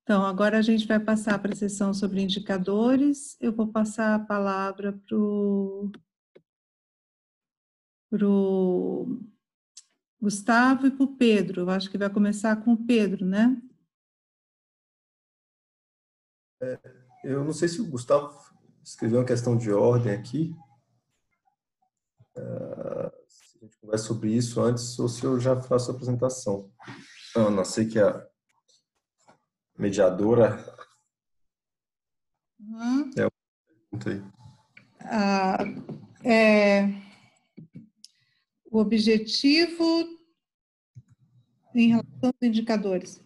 Então, agora a gente vai passar para a sessão sobre indicadores. Eu vou passar a palavra para o Gustavo e para o Pedro. Eu acho que vai começar com o Pedro, né? Eu não sei se o Gustavo escreveu uma questão de ordem aqui. Se a gente conversa sobre isso antes ou se eu já faço a apresentação. Ana, sei que a mediadora é o ponto aí. O objetivo em relação aos indicadores.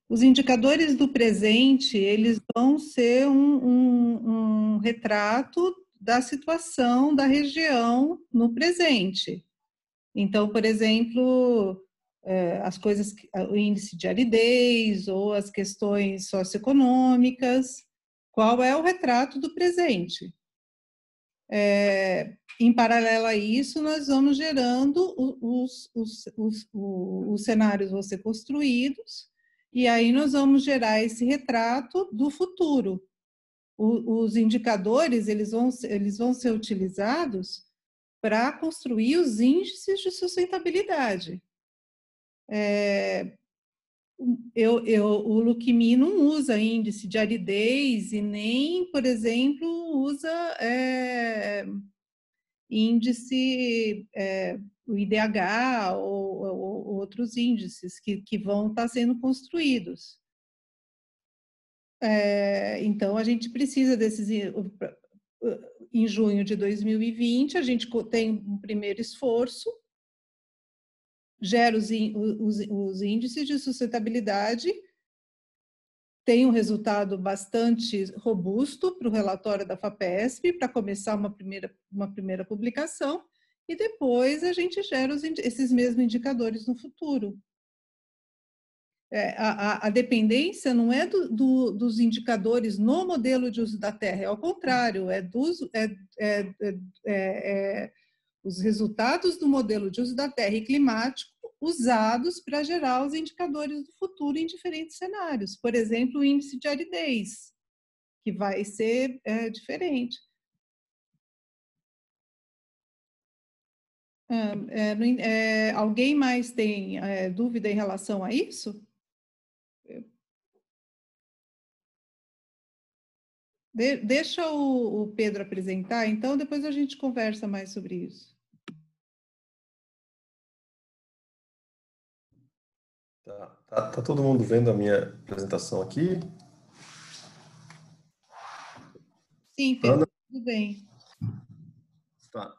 Os indicadores do presente, eles vão ser um retrato da situação da região no presente. Então, por exemplo, as coisas, o índice de aridez ou as questões socioeconômicas, qual é o retrato do presente? Em paralelo a isso, nós vamos gerando os cenários vão ser construídos, e aí nós vamos gerar esse retrato do futuro. Os indicadores, eles vão ser utilizados para construir os índices de sustentabilidade. O Luquimi não usa índice de aridez e nem, por exemplo, usa índice, o IDH ou outros índices que vão estar sendo construídos. Então, a gente precisa desses. Em junho de 2020, a gente tem um primeiro esforço, gera os índices de sustentabilidade, tem um resultado bastante robusto para o relatório da FAPESP, para começar uma primeira publicação, e depois a gente gera esses mesmos indicadores no futuro. A dependência não é dos indicadores no modelo de uso da terra, é ao contrário, os resultados do modelo de uso da terra e climático usados para gerar os indicadores do futuro em diferentes cenários. Por exemplo, o índice de aridez, que vai ser diferente. Alguém mais tem dúvida em relação a isso? Deixa o Pedro apresentar, então depois a gente conversa mais sobre isso. Tá todo mundo vendo a minha apresentação aqui? Sim, Pedro, Ana? Tudo bem. Tá.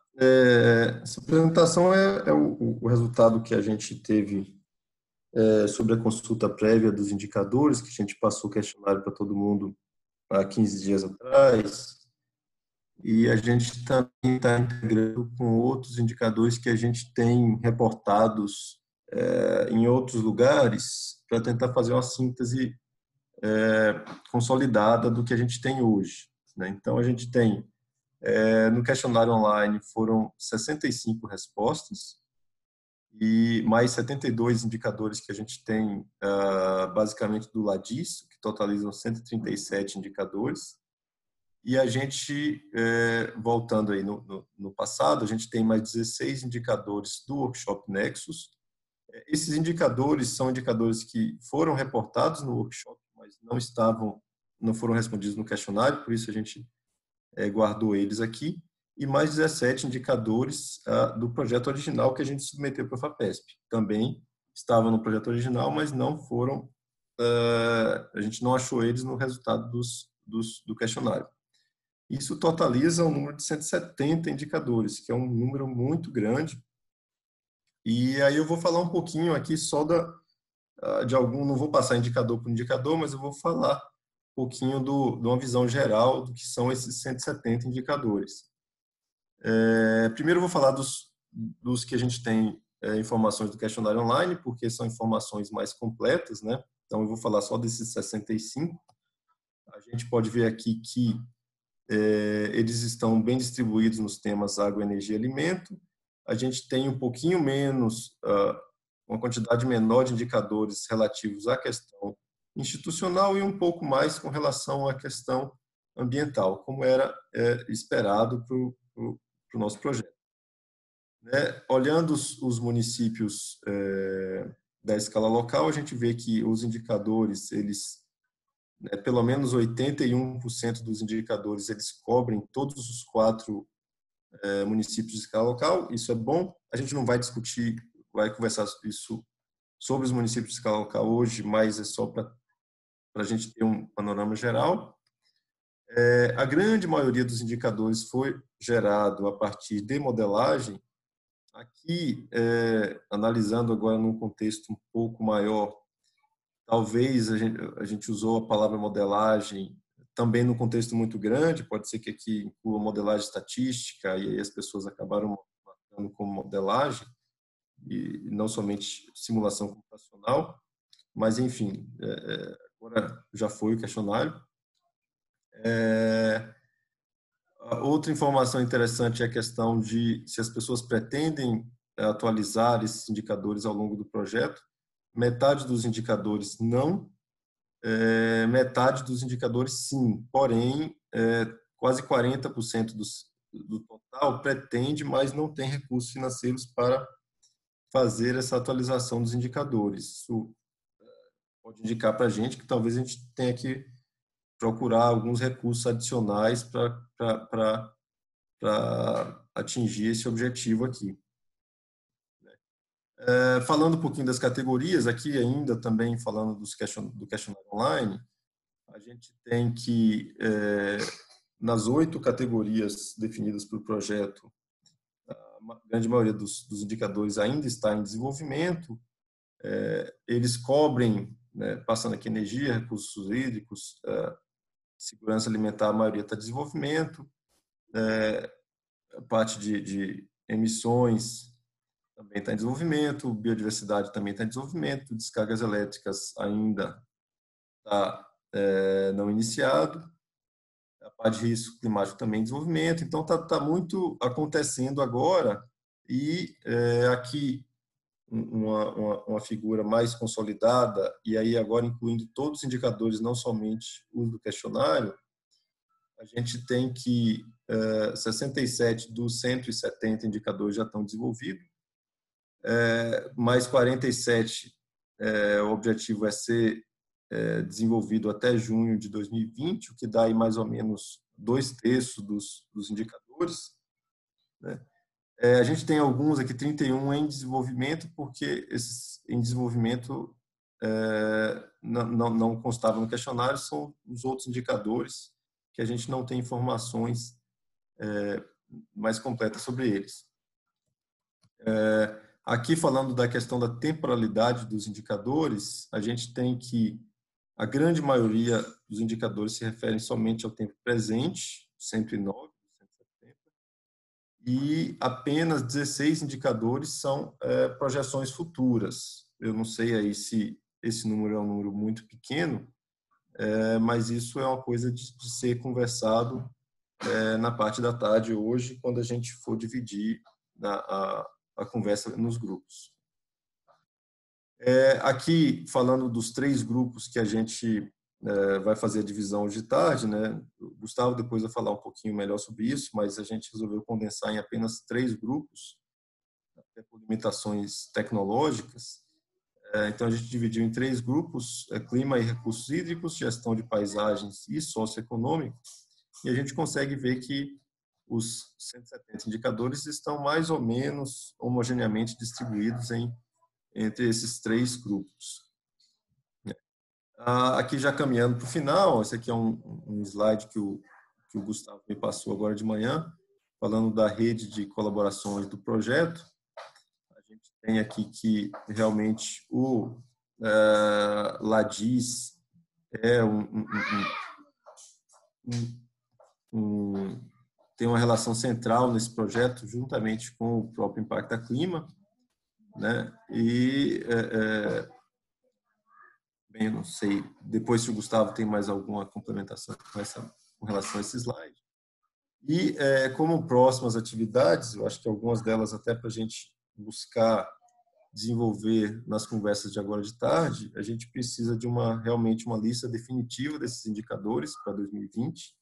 Essa apresentação é o resultado que a gente teve sobre a consulta prévia dos indicadores, que a gente passou o questionário para todo mundo há 15 dias atrás, e a gente também está integrando com outros indicadores que a gente tem reportados em outros lugares para tentar fazer uma síntese consolidada do que a gente tem hoje, né? Então, a gente tem, no questionário online, foram 65 respostas e mais 72 indicadores que a gente tem, basicamente, do Ladis, que totalizam 137 indicadores. E a gente, voltando aí no passado, a gente tem mais 16 indicadores do Workshop Nexus. Esses indicadores são indicadores que foram reportados no workshop, mas não foram respondidos no questionário, por isso a gente guardou eles aqui. E mais 17 indicadores do projeto original que a gente submeteu para a FAPESP. Também estavam no projeto original, mas não foram, a gente não achou eles no resultado do questionário. Isso totaliza um número de 170 indicadores, que é um número muito grande. E aí eu vou falar um pouquinho aqui só de algum, não vou passar indicador por indicador, mas eu vou falar um pouquinho de uma visão geral do que são esses 170 indicadores. Primeiro eu vou falar dos que a gente tem informações do questionário online, porque são informações mais completas, né? Então eu vou falar só desses 65. A gente pode ver aqui que eles estão bem distribuídos nos temas água, energia e alimento. A gente tem um pouquinho menos uma quantidade menor de indicadores relativos à questão institucional e um pouco mais com relação à questão ambiental, como era esperado para o nosso projeto. Né? Olhando os municípios da escala local, a gente vê que os indicadores, pelo menos 81% dos indicadores, eles cobrem todos os 4 municípios de escala local. Isso é bom. A gente não vai discutir, vai conversar isso sobre os municípios de escala local hoje, mas é só para a gente ter um panorama geral. A grande maioria dos indicadores foi gerado a partir de modelagem. Aqui, analisando agora num contexto um pouco maior, talvez a gente usou a palavra modelagem também num contexto muito grande, pode ser que aqui inclua modelagem estatística, e aí as pessoas acabaram marcando como modelagem, e não somente simulação computacional, mas, enfim, agora já foi o questionário. Outra informação interessante é a questão de se as pessoas pretendem atualizar esses indicadores ao longo do projeto. Metade dos indicadores não, metade dos indicadores sim, porém, quase 40% do total pretende, mas não tem recursos financeiros para fazer essa atualização dos indicadores. Isso pode indicar para a gente que talvez a gente tenha que procurar alguns recursos adicionais para atingir esse objetivo aqui. Falando um pouquinho das categorias, aqui ainda também falando do questionário online, a gente tem que, nas 8 categorias definidas pelo projeto, a grande maioria dos indicadores ainda está em desenvolvimento. Eles cobrem, né, passando aqui energia, recursos hídricos, segurança alimentar, a maioria está em desenvolvimento. A parte de emissões também está em desenvolvimento, biodiversidade também está em desenvolvimento, descargas elétricas ainda está não iniciado, a parte de risco climático também em desenvolvimento. Então, está muito acontecendo agora, e aqui uma figura mais consolidada, e aí agora incluindo todos os indicadores, não somente os do questionário, a gente tem que 67 dos 170 indicadores já estão desenvolvidos, mais 47, o objetivo é ser desenvolvido até junho de 2020, o que dá aí mais ou menos 2/3 dos indicadores, né? A gente tem alguns aqui, 31 em desenvolvimento, porque esses em desenvolvimento não constavam no questionário, são os outros indicadores que a gente não tem informações mais completas sobre eles. Aqui, falando da questão da temporalidade dos indicadores, a gente tem que a grande maioria dos indicadores se referem somente ao tempo presente, 109, 170, e apenas 16 indicadores são projeções futuras. Eu não sei aí se esse número é um número muito pequeno, mas isso é uma coisa de ser conversado na parte da tarde hoje, quando a gente for dividir a conversa nos grupos. Aqui, falando dos 3 grupos que a gente vai fazer a divisão de tarde, né? O Gustavo depois vai falar um pouquinho melhor sobre isso, mas a gente resolveu condensar em apenas 3 grupos, até por limitações tecnológicas. Então, a gente dividiu em 3 grupos: clima e recursos hídricos, gestão de paisagens e socioeconômico, e a gente consegue ver que os 170 indicadores estão mais ou menos homogeneamente distribuídos entre esses 3 grupos. Aqui já caminhando para o final, esse aqui é um slide que o Gustavo me passou agora de manhã, falando da rede de colaborações do projeto. A gente tem aqui que realmente o LADIS é tem uma relação central nesse projeto, juntamente com o próprio Impacta Clima, né? E bem, eu não sei, depois se o Gustavo tem mais alguma complementação com relação a esse slide. E como próximas atividades, eu acho que algumas delas até para a gente buscar desenvolver nas conversas de agora de tarde, a gente precisa de realmente uma lista definitiva desses indicadores para 2020.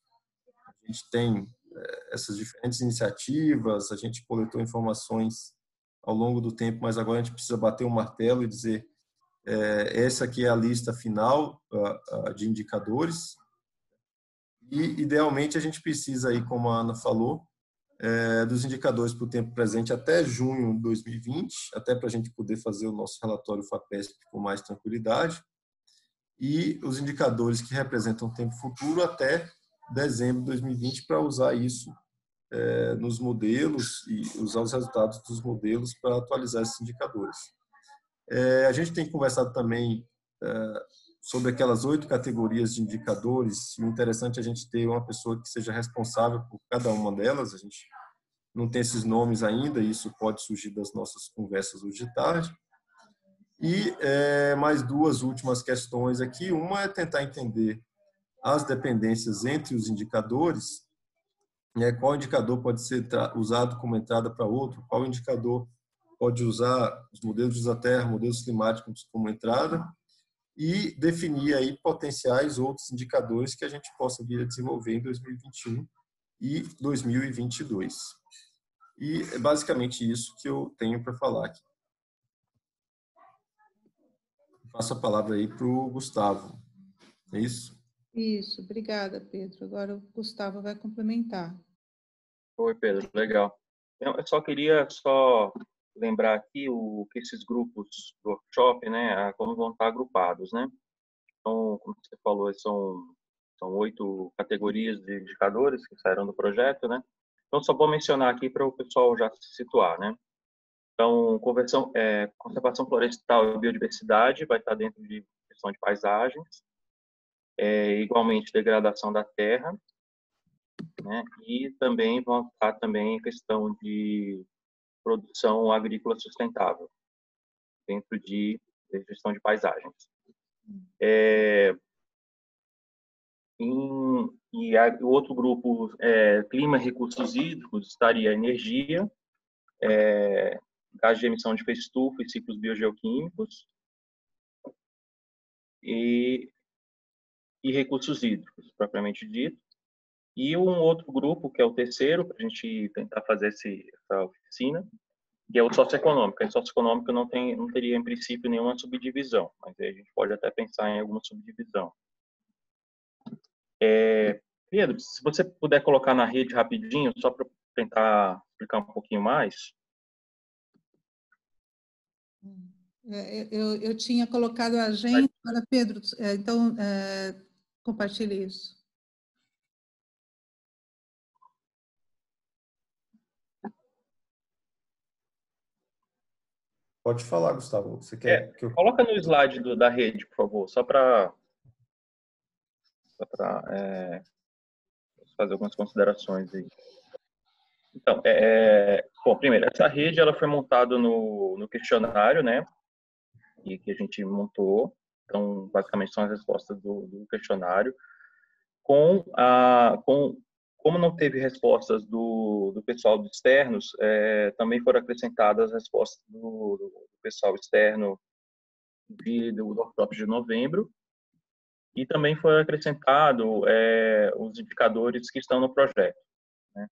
A gente tem essas diferentes iniciativas, a gente coletou informações ao longo do tempo, mas agora a gente precisa bater o martelo e dizer essa aqui é a lista final de indicadores. E, idealmente, a gente precisa, aí, como a Ana falou, dos indicadores para o tempo presente até junho de 2020, até para a gente poder fazer o nosso relatório FAPESP com mais tranquilidade, e os indicadores que representam o tempo futuro até dezembro de 2020 para usar isso nos modelos e usar os resultados dos modelos para atualizar esses indicadores. A gente tem conversado também sobre aquelas 8 categorias de indicadores, e o interessante é a gente ter uma pessoa que seja responsável por cada uma delas. A gente não tem esses nomes ainda, e isso pode surgir das nossas conversas hoje de tarde. E mais 2 últimas questões aqui. Uma é tentar entender as dependências entre os indicadores, qual indicador pode ser usado como entrada para outro, qual indicador pode usar os modelos de uso da terra, modelos climáticos como entrada, e definir aí potenciais outros indicadores que a gente possa vir a desenvolver em 2021 e 2022. E é basicamente isso que eu tenho para falar aqui. Passo a palavra aí para o Gustavo. É isso? Isso, obrigada, Pedro. Agora o Gustavo vai complementar. Oi, Pedro, legal. Eu só queria lembrar aqui que esses grupos do workshop, né, como vão estar agrupados, né? Então, como você falou, são 8 categorias de indicadores que saíram do projeto, né? Então, só vou mencionar aqui para o pessoal já se situar, né? Então, conservação florestal e biodiversidade vai estar dentro de questão de paisagens, igualmente degradação da terra, né? E também vão estar também questão de produção agrícola sustentável dentro de gestão de paisagens. O outro grupo, clima e recursos hídricos, estaria energia, gás de emissão de efeito estufa e ciclos biogeoquímicos e recursos hídricos, propriamente dito. E um outro grupo, que é o terceiro, para a gente tentar fazer essa oficina, que é o socioeconômico. O socioeconômico não teria, em princípio, nenhuma subdivisão, mas aí a gente pode até pensar em alguma subdivisão. Pedro, se você puder colocar na rede rapidinho, só para tentar explicar um pouquinho mais. Eu tinha colocado a agenda para Pedro, então compartilhe isso. Pode falar, Gustavo. Você quer que eu... Coloca no slide da rede, por favor, só para fazer algumas considerações aí. Então, bom, primeiro, essa rede ela foi montada no questionário, né, e que a gente montou. Então, basicamente são as respostas do questionário. Como não teve respostas do pessoal dos externos, também foram acrescentadas as respostas do pessoal externo do workshop de novembro, e também foi acrescentado os indicadores que estão no projeto, né?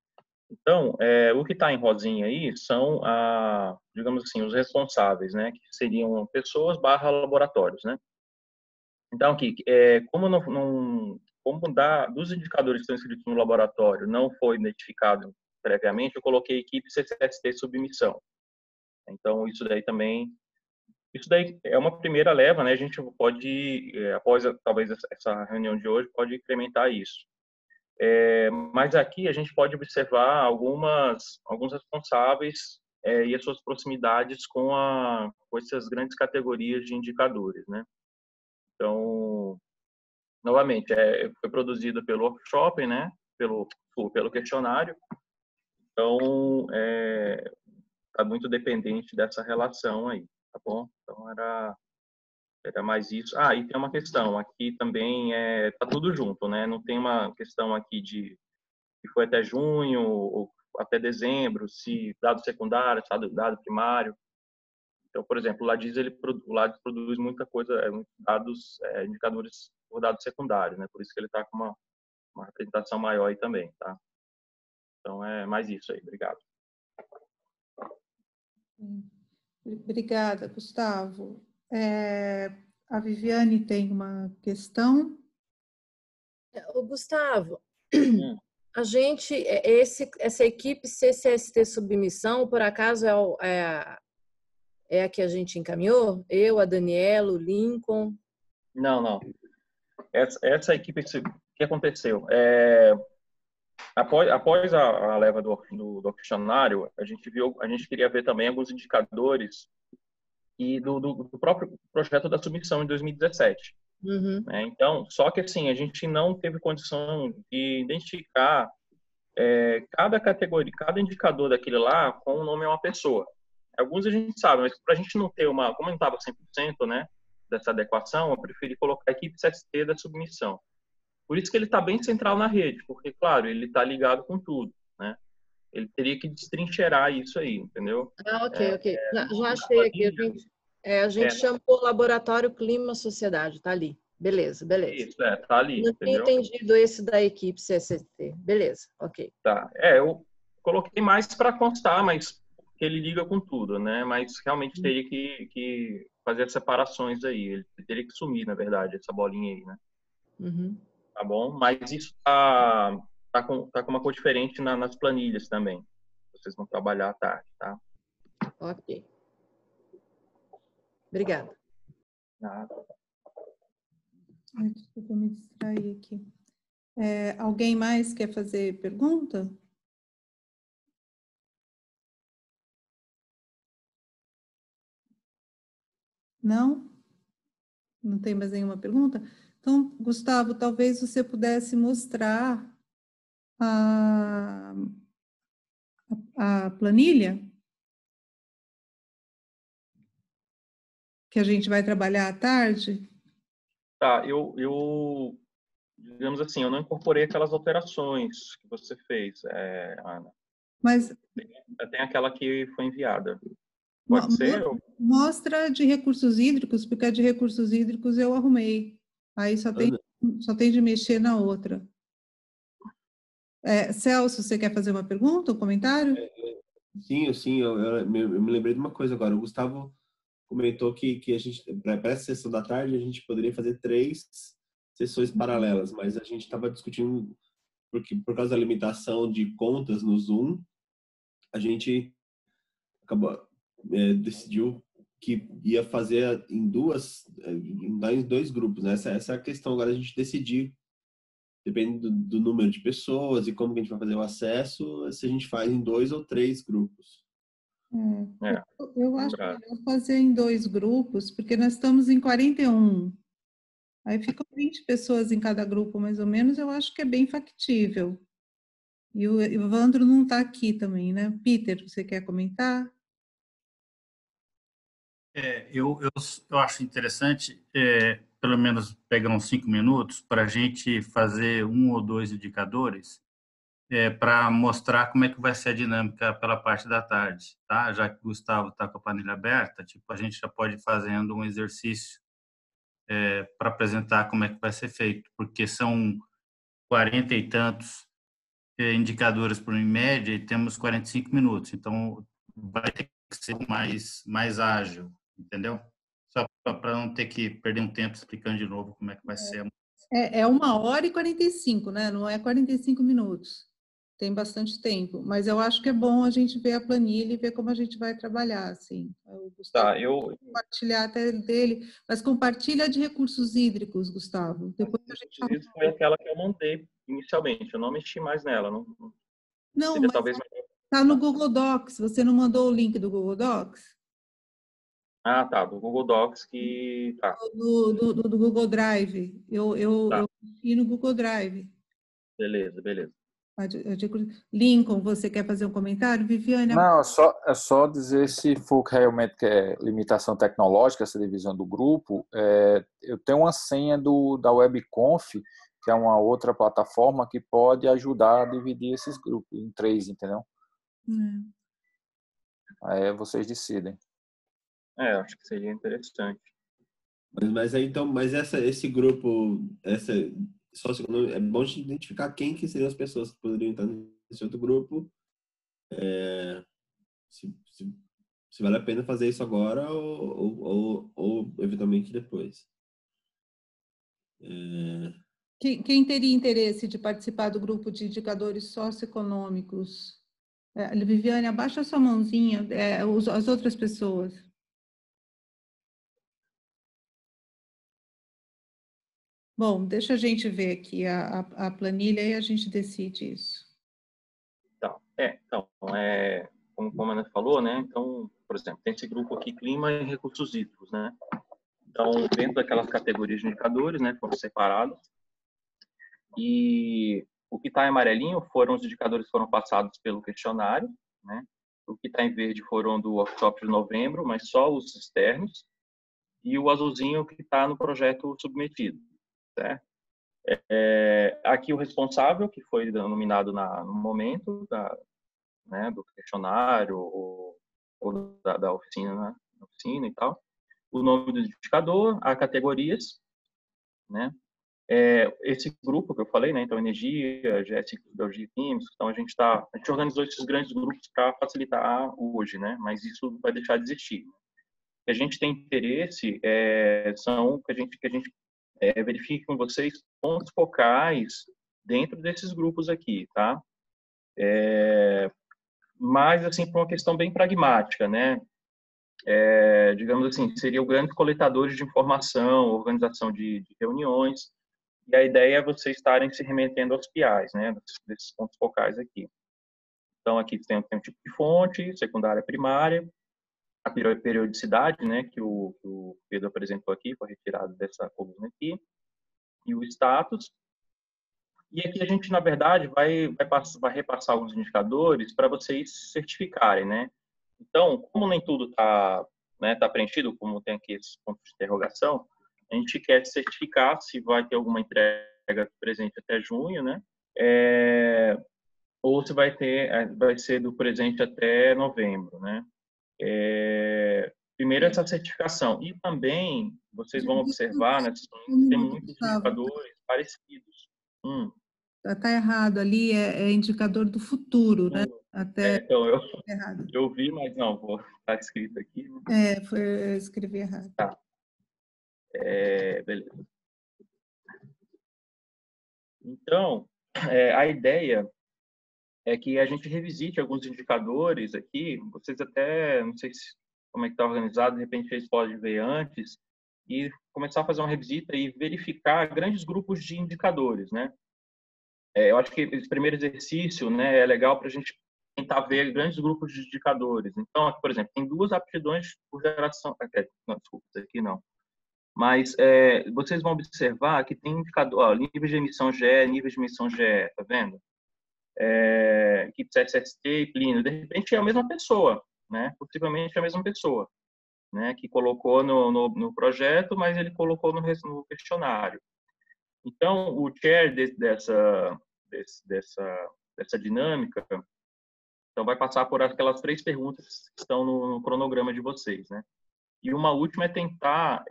Então, o que está em rosinha aí são, digamos assim, os responsáveis, né, que seriam pessoas / laboratórios, né? Então, aqui, como dos indicadores que estão escritos no laboratório não foi identificado previamente, eu coloquei equipe CCST submissão. Então, isso daí é uma primeira leva, né? A gente pode, após talvez essa reunião de hoje, pode incrementar isso. Mas aqui a gente pode observar alguns responsáveis e as suas proximidades com essas grandes categorias de indicadores, né? Então, novamente, foi produzido pelo workshop, né? Pelo questionário. Então, está muito dependente dessa relação aí, tá bom? Então, era mais isso. E tem uma questão aqui também, tá tudo junto, né? Não tem uma questão aqui de que foi até junho ou até dezembro, se dado secundário, se dado primário. Então, por exemplo, o Ladis, o Ladis produz muita coisa, dados, indicadores por dados secundários, né? Por isso que ele está com uma representação maior aí também, tá? Então, é mais isso aí. Obrigado. Obrigada, Gustavo. A Viviane tem uma questão. O Gustavo, a gente, essa equipe CCST Submissão, por acaso é a que a gente encaminhou? Eu, a Daniela, o Lincoln? Não. Essa equipe, o que aconteceu? Após a leva do questionário, a gente queria ver também alguns indicadores do próprio projeto da submissão em 2017. Uhum. Né? Então, só que assim, a gente não teve condição de identificar cada categoria, cada indicador daquele lá com o nome de uma pessoa. Alguns a gente sabe, mas para a gente não ter como não estava 100%, né, dessa adequação, eu preferi colocar a equipe CST da submissão. Por isso que ele está bem central na rede, porque, claro, ele está ligado com tudo, né? Ele teria que destrincheirar isso aí, entendeu? Ok. Já achei aqui. A gente chamou Laboratório Clima Sociedade, tá ali. Beleza. Isso, tá ali, Não tinha entendeu? entendido esse da equipe CST. Beleza, ok. Tá, eu coloquei mais para constar, mas que ele liga com tudo, né? Mas realmente teria que fazer as separações aí. Ele teria que sumir, na verdade, essa bolinha aí, né? Uhum. Tá bom? Mas isso tá com uma cor diferente nas planilhas também. Vocês vão trabalhar à tarde, tá? Ok. Obrigada. Nada. Desculpa, eu me distrair aqui. Alguém mais quer fazer pergunta? Não? Não tem mais nenhuma pergunta? Então, Gustavo, talvez você pudesse mostrar a planilha que a gente vai trabalhar à tarde? Tá, digamos assim, eu não incorporei aquelas alterações que você fez, Ana. Mas Tem aquela que foi enviada. Pode ser? mostra de recursos hídricos, porque a de recursos hídricos eu arrumei. Aí só tem de mexer na outra. Celso, você quer fazer uma pergunta, um comentário? Sim, eu me lembrei de uma coisa agora. O Gustavo comentou que a gente, para essa sessão da tarde, a gente poderia fazer 3 sessões paralelas, mas a gente estava discutindo, porque por causa da limitação de contas no Zoom, a gente decidiu que ia fazer em 2 grupos, né? Essa é a questão agora, a gente decidir, dependendo do número de pessoas e como que a gente vai fazer o acesso, se a gente faz em 2 ou 3 grupos. Eu acho que eu vou fazer em 2 grupos, porque nós estamos em 41. Aí ficam 20 pessoas em cada grupo, mais ou menos, eu acho que é bem factível. E o Evandro não está aqui também, né? Peter, você quer comentar? Eu acho interessante, pelo menos pegar uns 5 minutos para a gente fazer 1 ou 2 indicadores para mostrar como é que vai ser a dinâmica pela parte da tarde, tá? Já que o Gustavo está com a panela aberta, tipo, a gente já pode ir fazendo um exercício para apresentar como é que vai ser feito, porque são 40 e tantos indicadores por média e temos 45 minutos, então vai ter que ser mais ágil, entendeu? Só para não ter que perder um tempo explicando de novo como é que vai ser. É 1h45, né? Não é 45 minutos. Tem bastante tempo, mas eu acho que é bom a gente ver a planilha e ver como a gente vai trabalhar, assim. O Gustavo compartilhar até dele, mas compartilha de recursos hídricos, Gustavo. Depois a gente fala. Foi aquela que eu montei inicialmente, eu não mexi mais nela. Não, mas talvez está no Google Docs. Você não mandou o link do Google Docs? Ah, tá, do Google Docs que tá. Do Google Drive. Eu mexi no Google Drive. Beleza. Lincoln, você quer fazer um comentário? Viviane? Não, é só dizer se for realmente que é limitação tecnológica, essa divisão do grupo. Eu tenho uma senha da WebConf, que é uma outra plataforma que pode ajudar a dividir esses grupos em 3, entendeu? Aí vocês decidem. Acho que seria interessante. Mas aí, então, esse grupo, é bom a gente identificar quem que seriam as pessoas que poderiam estar nesse outro grupo, se, se, se vale a pena fazer isso agora ou eventualmente depois. Quem teria interesse de participar do grupo de indicadores socioeconômicos? Viviane, abaixa a sua mãozinha, as outras pessoas. Bom, deixa a gente ver aqui a planilha e a gente decide isso. Então, como a Ana falou, né? Então, por exemplo, tem esse grupo aqui, clima e recursos hídricos, né? Então, dentro daquelas categorias de indicadores, né, foram separados. E o que está em amarelinho foram os indicadores que foram passados pelo questionário, né? O que está em verde foram do workshop de novembro, mas só os externos. E o azulzinho que está no projeto submetido, certo? Aqui o responsável, que foi nominado no momento né, do questionário ou da oficina, né, oficina e tal. O nome do indicador, as categorias, né? Esse grupo que eu falei, né? Então, energia, geéticos, biologia e químicos. Então, a gente organizou esses grandes grupos para facilitar hoje, né? Mas isso vai deixar de existir. O que a gente tem interesse são que a gente verifique com vocês pontos focais dentro desses grupos aqui, tá? Mas, assim, por uma questão bem pragmática, né? Digamos assim, seriam grandes coletadores de informação, organização de reuniões, e a ideia é vocês estarem se remetendo aos PIs, né? Desses pontos focais aqui. Então, aqui tem um tipo de fonte, secundária, primária, a periodicidade, né? Que o Pedro apresentou aqui, foi retirado dessa coluna aqui, e o status. E aqui a gente, na verdade, vai repassar alguns indicadores para vocês certificarem, né? Então, como nem tudo está preenchido, como tem aqui esses pontos de interrogação, a gente quer certificar se vai ter alguma entrega presente até junho, né? Ou se vai ser do presente até novembro, né? Primeiro essa certificação. E também, vocês vão observar, né, tem muitos indicadores parecidos. Está errado, ali é indicador do futuro, né? Então, eu vi, mas não, está escrito aqui. Né? Eu escrevi errado. Tá. Beleza. Então, a ideia é que a gente revisite alguns indicadores aqui, vocês até, não sei como é que está organizado, de repente vocês podem ver antes, e começar a fazer uma revisita e verificar grandes grupos de indicadores, né? Eu acho que esse primeiro exercício, né, é legal para a gente tentar ver grandes grupos de indicadores. Então, aqui, por exemplo, tem 2 aptidões por geração... Não, desculpa, isso aqui não. Mas vocês vão observar que tem indicador, nível de emissão GE, nível de emissão GE, tá vendo? Que SST e Plínio, de repente é a mesma pessoa, né? Possivelmente é a mesma pessoa, né? Que colocou no projeto, mas ele colocou no questionário. Então, o chair dessa dinâmica, então vai passar por aquelas 3 perguntas que estão no cronograma de vocês, né? E uma última é tentar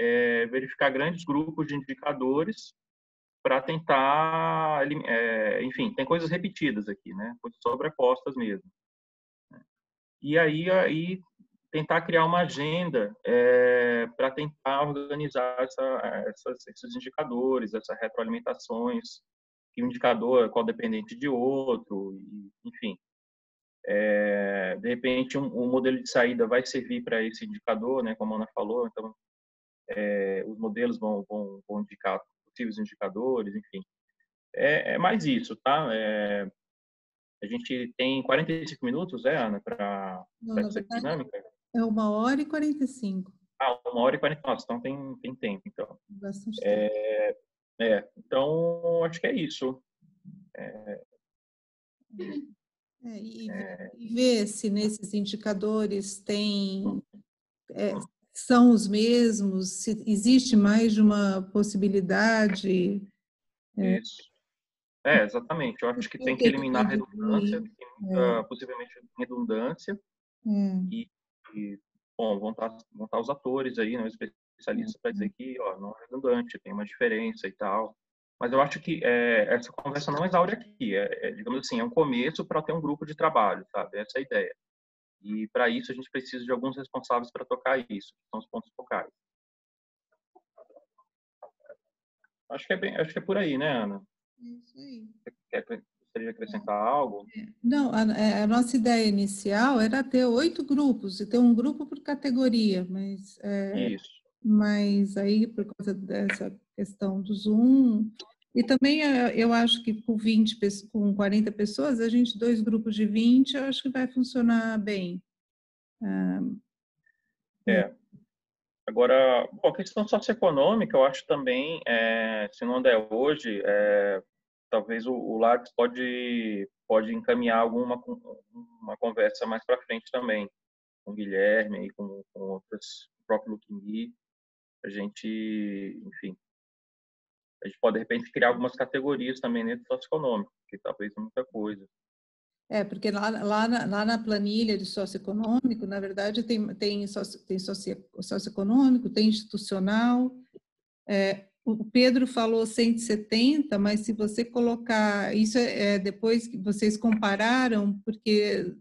verificar grandes grupos de indicadores para tentar, enfim, tem coisas repetidas aqui, né? Coisas sobrepostas mesmo. E aí tentar criar uma agenda para tentar organizar esses indicadores, essas retroalimentações, que um indicador é qual dependente de outro, enfim. De repente, um modelo de saída vai servir para esse indicador, né, como a Ana falou, então os modelos vão indicar possíveis indicadores, enfim. É mais isso, tá? A gente tem 45 minutos, Ana, para essa dinâmica? É 1h45. 1h40, nossa, então tem tempo, então. Bastante tempo. Então, acho que é isso. E ver se nesses indicadores são os mesmos, se existe mais de uma possibilidade. Isso. Exatamente. Eu acho que tem que eliminar a redundância, tem muita, possivelmente redundância, e bom, vão estar os atores aí, né, os especialistas para dizer que, ó, não é redundante, tem uma diferença e tal. Mas eu acho que essa conversa não exaure aqui. Digamos assim, é um começo para ter um grupo de trabalho, sabe? Essa é a ideia. E para isso a gente precisa de alguns responsáveis para tocar isso, que são os pontos focais. Acho que é por aí, né, Ana? Isso aí. Você gostaria de acrescentar algo? Não, a nossa ideia inicial era ter 8 grupos e ter um grupo por categoria, Isso. mas aí por causa dessa questão do Zoom e também eu acho que com 40 pessoas, a gente 2 grupos de 20, eu acho que vai funcionar bem. Agora, a questão socioeconômica, eu acho também, se não der hoje, talvez o Lattes pode encaminhar uma conversa mais para frente também, com o Guilherme e com outras, o próprio Luquingui. A gente, enfim, a gente pode, de repente, criar algumas categorias também dentro do socioeconômico, que talvez é muita coisa. Porque lá na planilha de socioeconômico, na verdade, tem socioeconômico, tem institucional. O Pedro falou 170, mas se você colocar... Isso depois que vocês compararam, porque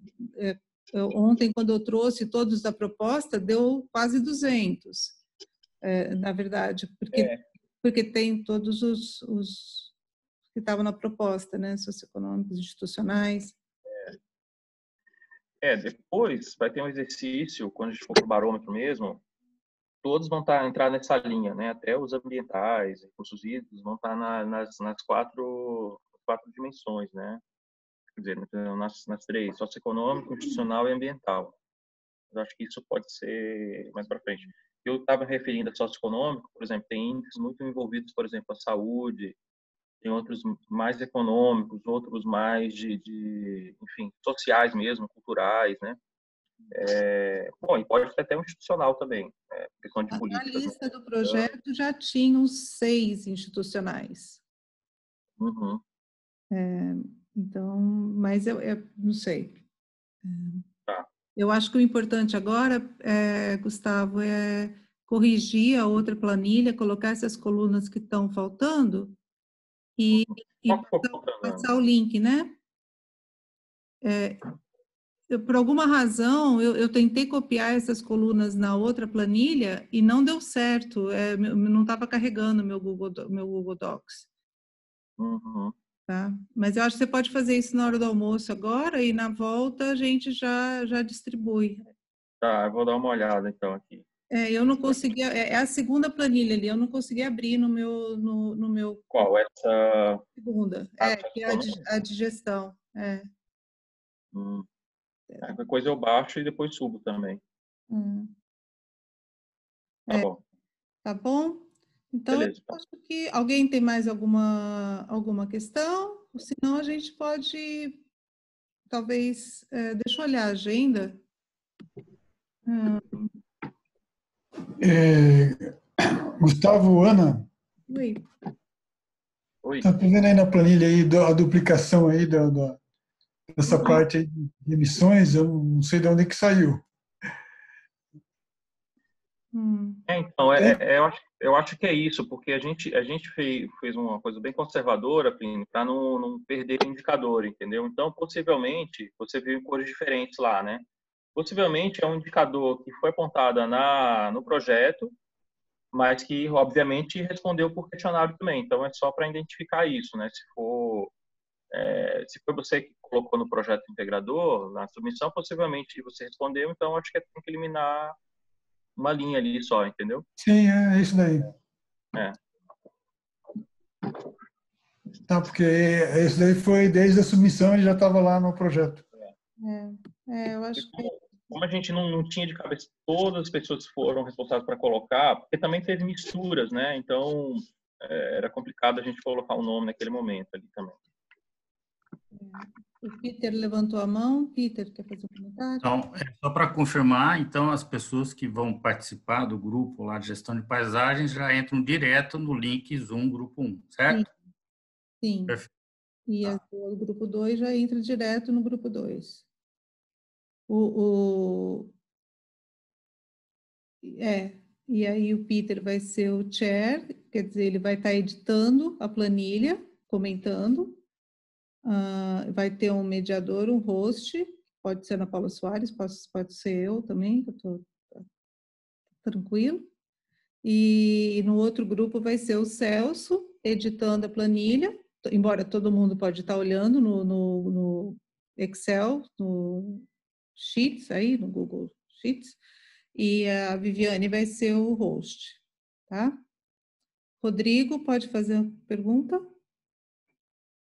ontem, quando eu trouxe todos da proposta, deu quase 200, na verdade, porque tem todos os que estavam na proposta, né, socioeconômicos, institucionais. Depois vai ter um exercício, quando a gente for para o barômetro mesmo, todos vão entrar nessa linha, né? Até os ambientais, recursos hídricos vão estar nas quatro dimensões, né? Quer dizer, nas 3, socioeconômico, institucional e ambiental. Eu acho que isso pode ser mais para frente. Eu estava referindo a socioeconômico, por exemplo, tem índices muito envolvidos, por exemplo, a saúde, tem outros mais econômicos, outros mais enfim, sociais mesmo, culturais, né? Bom, e pode ter até um institucional também, questão de política. A lista do projeto já tinha uns 6 institucionais. Uhum. Então, mas eu não sei. Tá. Eu acho que o importante agora, Gustavo, é corrigir a outra planilha, colocar essas colunas que estão faltando e passar o link, né? Por alguma razão, eu tentei copiar essas colunas na outra planilha e não deu certo. Não estava carregando meu Google Docs. Uhum. Tá? Mas eu acho que você pode fazer isso na hora do almoço agora e na volta a gente já distribui. Tá, eu vou dar uma olhada então aqui. Eu não conseguia, é a segunda planilha ali, eu não consegui abrir no meu... Qual? Essa... Segunda, que é a de gestão. Qualquer coisa eu baixo e depois subo também. Tá bom. Tá bom? Então, beleza, eu acho que alguém tem mais alguma questão? Senão a gente pode, talvez, deixa eu olhar a agenda. Gustavo, Ana, Oi. tá vendo aí na planilha aí a duplicação aí dessa parte aí de emissões? Eu não sei de onde que saiu. Então, eu acho que é isso, porque a gente fez uma coisa bem conservadora, para não perder o indicador, entendeu? Então, possivelmente, você viu em cores diferentes lá, né? Possivelmente é um indicador que foi apontado no projeto, mas que, obviamente, respondeu por questionário também. Então, é só para identificar isso, né? Se foi você que colocou no projeto integrador, na submissão, possivelmente você respondeu, então acho que tem que eliminar uma linha ali só, entendeu? Sim, é isso daí. Tá, porque isso daí foi desde a submissão e já estava lá no projeto. Eu acho que... Como a gente não tinha de cabeça todas as pessoas que foram responsáveis para colocar, porque também teve misturas, né? Então, era complicado a gente colocar o nome naquele momento ali também. O Peter levantou a mão. Peter, quer fazer um comentário? Então, só para confirmar, então, as pessoas que vão participar do grupo lá de gestão de paisagens já entram direto no link Zoom Grupo 1, certo? Sim. Perfeito. E o grupo 2 já entra direto no grupo 2. E aí o Peter vai ser o chair, quer dizer, ele vai estar editando a planilha, comentando. Vai ter um mediador, um host, pode ser Ana Paula Soares, pode ser eu também, que eu estou tranquilo. E no outro grupo vai ser o Celso, editando a planilha, embora todo mundo pode estar olhando no Excel, no Sheets, aí, no Google Sheets, e a Viviane vai ser o host, tá? Rodrigo, pode fazer a pergunta?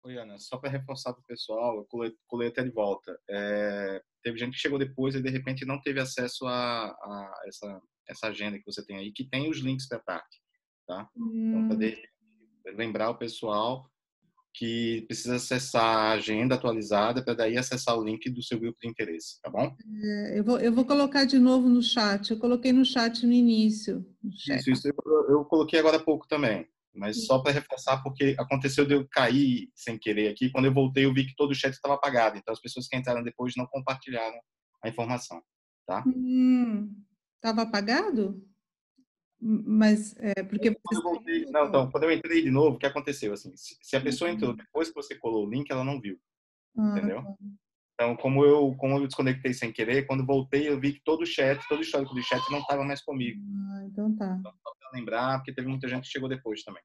Oi, Ana, só para reforçar para o pessoal, eu colei até de volta. Teve gente que chegou depois e de repente não teve acesso a essa agenda que você tem aí, que tem os links para parte, tá? Então, para lembrar o pessoal que precisa acessar a agenda atualizada para daí acessar o link do seu grupo de interesse, tá bom? Eu vou colocar de novo no chat. Eu coloquei no chat no início. Isso eu coloquei agora há pouco também. Mas só para reforçar, porque aconteceu de eu cair sem querer aqui. Quando eu voltei, eu vi que todo o chat estava apagado. Então, as pessoas que entraram depois não compartilharam a informação, tá? Estava apagado? Mas porque quando eu voltei, então, quando eu entrei de novo, o que aconteceu? Assim, se a pessoa entrou depois que você colou o link, ela não viu. Entendeu? Tá. Então, como eu desconectei sem querer, quando voltei, eu vi que todo o histórico do chat não estava mais comigo. Então tá. Então, só para lembrar, porque teve muita gente que chegou depois também.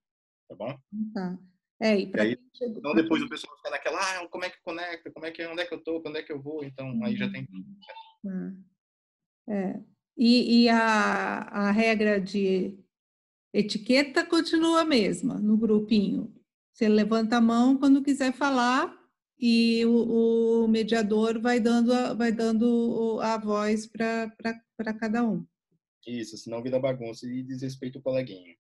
Tá bom? Tá. E aí, então depois o pessoal fica naquela, como é que conecta? Onde é que eu tô? Onde é que eu vou? Então, aí já tem tudo. E a regra de etiqueta continua a mesma no grupinho. Você levanta a mão quando quiser falar e o mediador vai dando a voz para cada um. Isso, senão vira bagunça e desrespeita o coleguinha.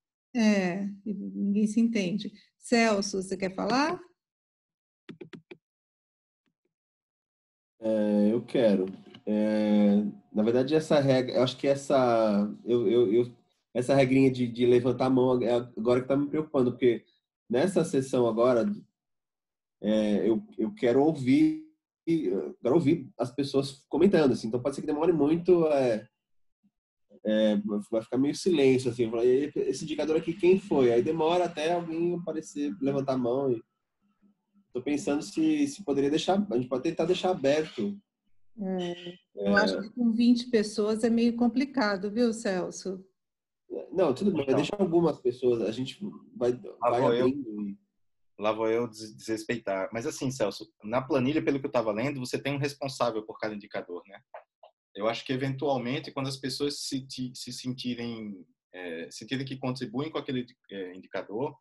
Ninguém se entende. Celso, você quer falar? Eu quero. Na verdade, essa regra, eu acho que essa regrinha de levantar a mão agora que está me preocupando, porque nessa sessão agora eu quero ouvir as pessoas comentando, assim, então pode ser que demore muito, vai ficar meio silêncio, assim, esse indicador aqui quem foi? Aí demora até alguém aparecer, levantar a mão. Estou pensando se poderia a gente pode tentar deixar aberto. Eu acho que com 20 pessoas é meio complicado, viu, Celso? Não, tudo bem, deixa algumas pessoas, a gente vai abrindo. Lá vou eu desrespeitar. Mas assim, Celso, na planilha, pelo que eu estava lendo, você tem um responsável por cada indicador, né? Eu acho que, eventualmente, quando as pessoas se sentirem que contribuem com aquele indicador,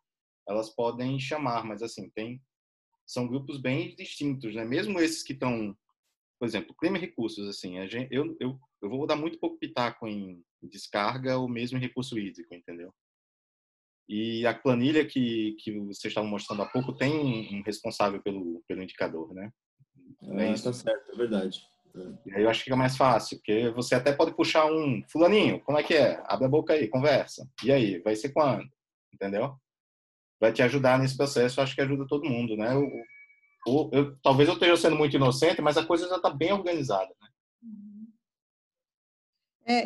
elas podem chamar, mas assim, são grupos bem distintos, né? Mesmo esses que estão, por exemplo, clima e recursos, assim, eu vou dar muito pouco pitaco em descarga ou mesmo em recurso hídrico, entendeu? E a planilha que vocês estavam mostrando há pouco tem um responsável pelo indicador, né? Tá certo, é verdade. E aí eu acho que fica mais fácil, porque você até pode puxar fulaninho, como é que é? Abre a boca aí, conversa. E aí, vai ser quando? Entendeu? Vai te ajudar nesse processo, eu acho que ajuda todo mundo, né? Talvez eu esteja sendo muito inocente, mas a coisa já está bem organizada, né?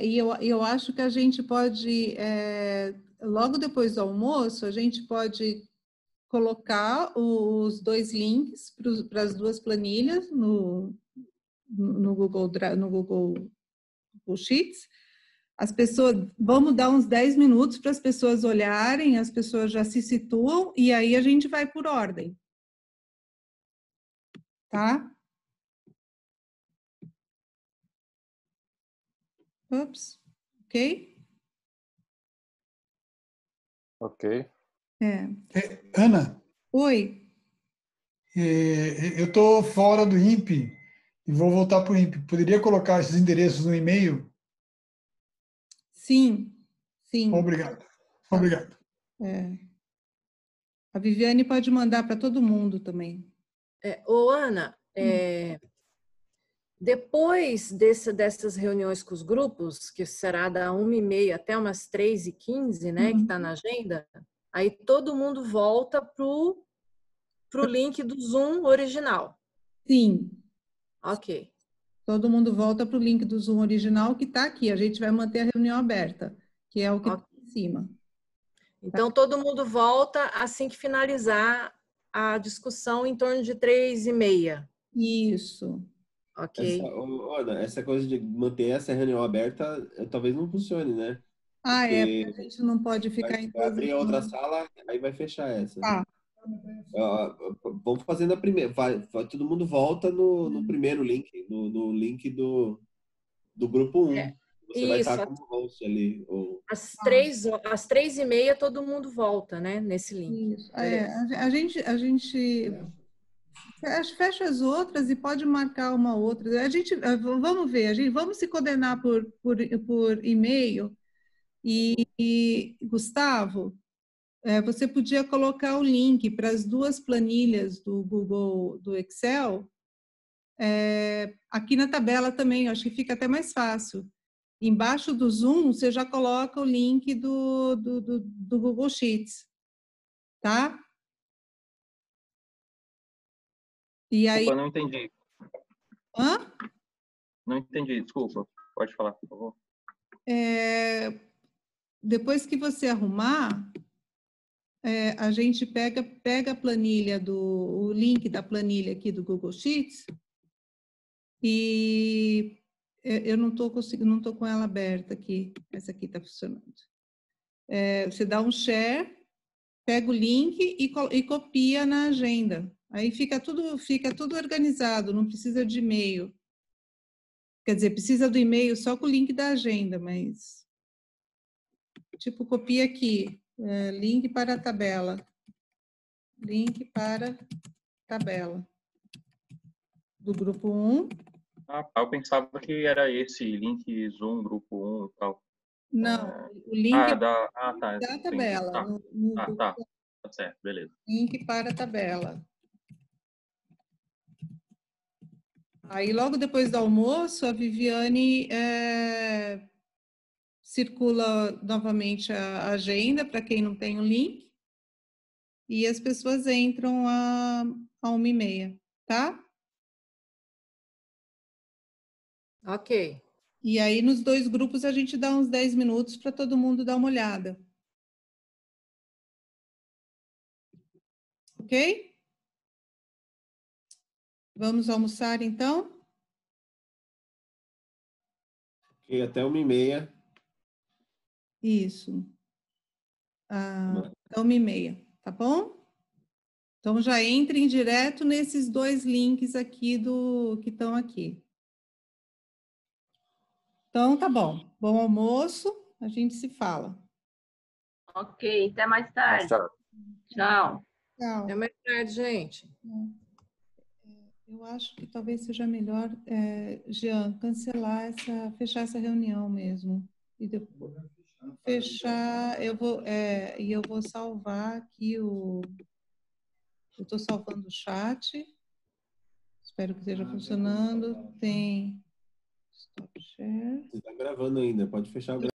E eu acho que a gente pode, logo depois do almoço, a gente pode colocar os 2 links para as 2 planilhas no Google Sheets. As pessoas, vamos dar uns 10 minutos para as pessoas olharem, as pessoas já se situam e aí a gente vai por ordem. Tá? Ups. Ok? Ok. Ana? Oi. Eu estou fora do INPE e vou voltar para o INPE. Poderia colocar esses endereços no e-mail? Sim. Obrigado. A Viviane pode mandar para todo mundo também. Ana, depois dessas reuniões com os grupos, que será da 1h30 até umas 3h15, né, que está na agenda, aí todo mundo volta pro link do Zoom original. Sim. Ok. Todo mundo volta para o link do Zoom original que está aqui. A gente vai manter a reunião aberta, que é o que está em cima. Então, todo mundo volta assim que finalizar a discussão em torno de 3h30. Isso. Ok. Essa coisa de manter essa reunião aberta talvez não funcione, né? Porque a gente não pode ficar em vai abrir a outra sala, aí vai fechar essa. Vamos fazendo a primeira. Todo mundo volta no primeiro link, no link do grupo 1. Você vai estar como host ali. Às 3h30 todo mundo volta, né? Nesse link. Isso. A gente fecha as outras e pode marcar uma outra. Vamos ver, vamos se coordenar por e-mail. E Gustavo, você podia colocar o link para as duas planilhas do Google, do Excel, aqui na tabela também. Eu acho que fica até mais fácil. Embaixo do Zoom, você já coloca o link do Google Sheets, tá? E aí... Desculpa, não entendi. Hã? Não entendi, desculpa. Pode falar, por favor. Depois que você arrumar, a gente pega a planilha, o link da planilha aqui do Google Sheets, e eu não estou conseguindo, não estou com ela aberta aqui. Essa aqui está funcionando. Você dá um share, pega o link e copia na agenda. Aí fica tudo organizado, não precisa de e-mail. Quer dizer, precisa do e-mail só com o link da agenda, mas... Tipo, copia aqui, link para a tabela. Link para tabela. Do grupo 1. Eu pensava que era esse link Zoom, grupo 1 e tal. Não, o link da tabela. Tá certo, beleza. Link para a tabela. Aí, logo depois do almoço, a Viviane circula novamente a agenda para quem não tem o link. E as pessoas entram a 1h30, tá? Ok. E aí, nos dois grupos, a gente dá uns 10 minutos para todo mundo dar uma olhada. Ok? Vamos almoçar, então? Ok, até 1h30. Isso. Até 1h30, tá bom? Então, já entrem direto nesses dois links aqui que estão aqui. Então, tá bom. Bom almoço, a gente se fala. Ok, até mais tarde. Tchau. Tchau. Até mais tarde, gente. Eu acho que talvez seja melhor, Jean, fechar essa reunião mesmo. E depois fechar, eu vou salvar aqui eu estou salvando o chat. Espero que esteja funcionando. Tem stop share. Você está gravando ainda, pode fechar o